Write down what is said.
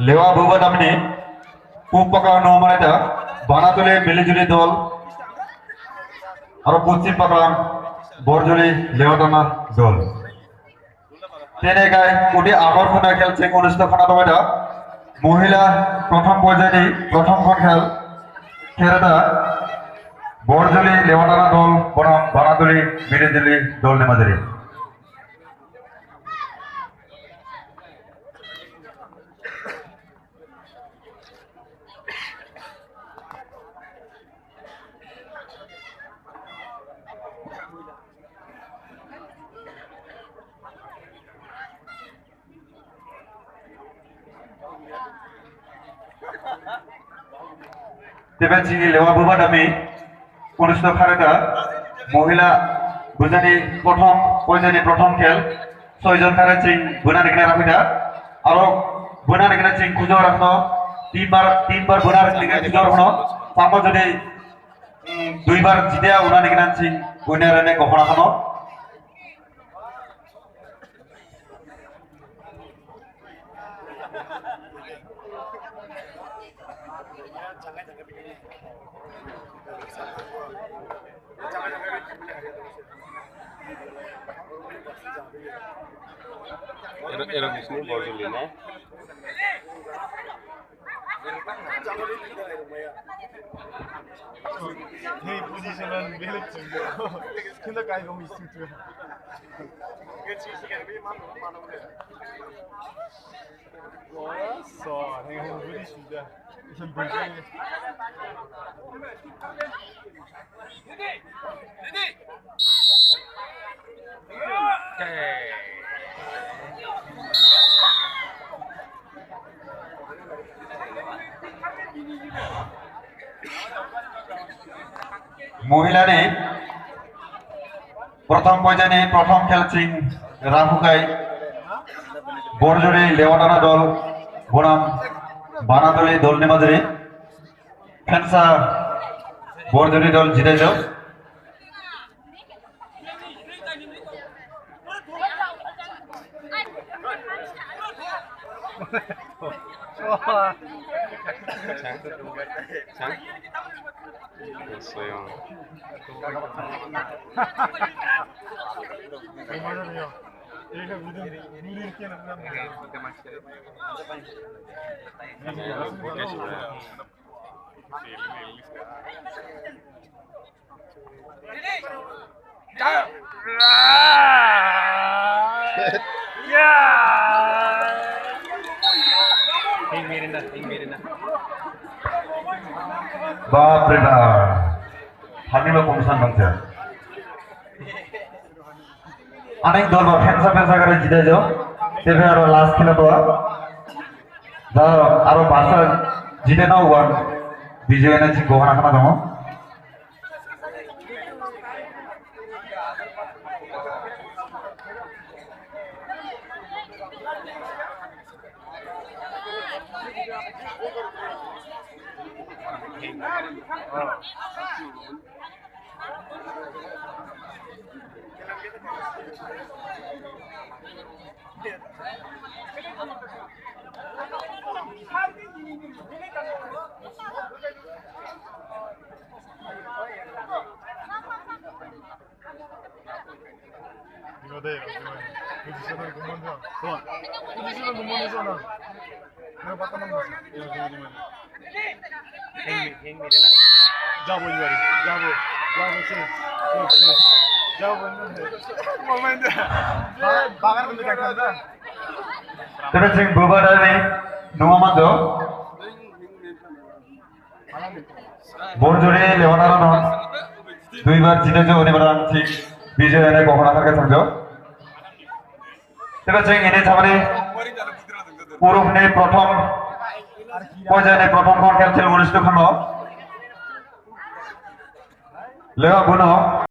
लेवा बुबा नामनि पूर्व नौमानिता बानातुली मिलिजुली दल और पश्चिम पाकड़ा बरजुली लेवाटाना दल तेनेगाय कोटी आगर खुना खेल से अनुष्ठित खाना दबाइदा महिला प्रथम पर्यायनि प्रथम खेल खेलता बरजुली लेवाटाना दल बनाम बानातुली मिलिजुली दल माझारि तेबेंसिंनि लेवा बुबा नामी अनुष्ठित खारेता महिला बुजानि प्रथम पर्यायनि प्रथम खेल 6 जन खारेसिं बुना निकना राफिदा आरो बुना निकना सिं खुजो राखनो तीन बार बुना निकना खुजो राखनो सामो जदि 2 बार जिते उना निकना सिं उनारने गखना खानो Era Disney Borduli na. 내 포지션은 매력 중이야. 근데 까이 너무 있을 줄. 좋았어. 내가 오늘 무리 준다. 좀 불쌍해. महिला ने प्रथम पर्यायनि प्रथम खेल सिं राफुकाय बरजुली लेवाटाना दल बनाम बानातुली दलनि माझारि फेंसा बरजुली दल जिताइदों Soyong. 그만하네요. 얘가 물이 이렇게 나면 बाप रे बाप हानिबा कमिसन दंथे अनेक दल फेंसा फेंसा करे जिताइदों तेबे आरो लास्ट खेला तो दा आरो बासा जिते ना हुआ विजय ने सिं गहना खाना दङ 이거 돼. 포지션을 그만둬. 좋아. 포지션을 그만해잖아. 내가 바꿔놓은 이거 그만두면. 자보 이거리. 자보 씨. 자보 있는데. moment. 막아는 데 간다. तेबेंसिं बुबा नामी नौमानिता बरजुली लेवाटाना दल 2 बार जिताइदों उनिबारान सिं विजय ने गखना खारगे थांदों तेबेंसिं इनि थामानि पुरुषनि प्रथम पर्यायनि प्रथम खेल अनुष्ठित खालामो लेवा बुनो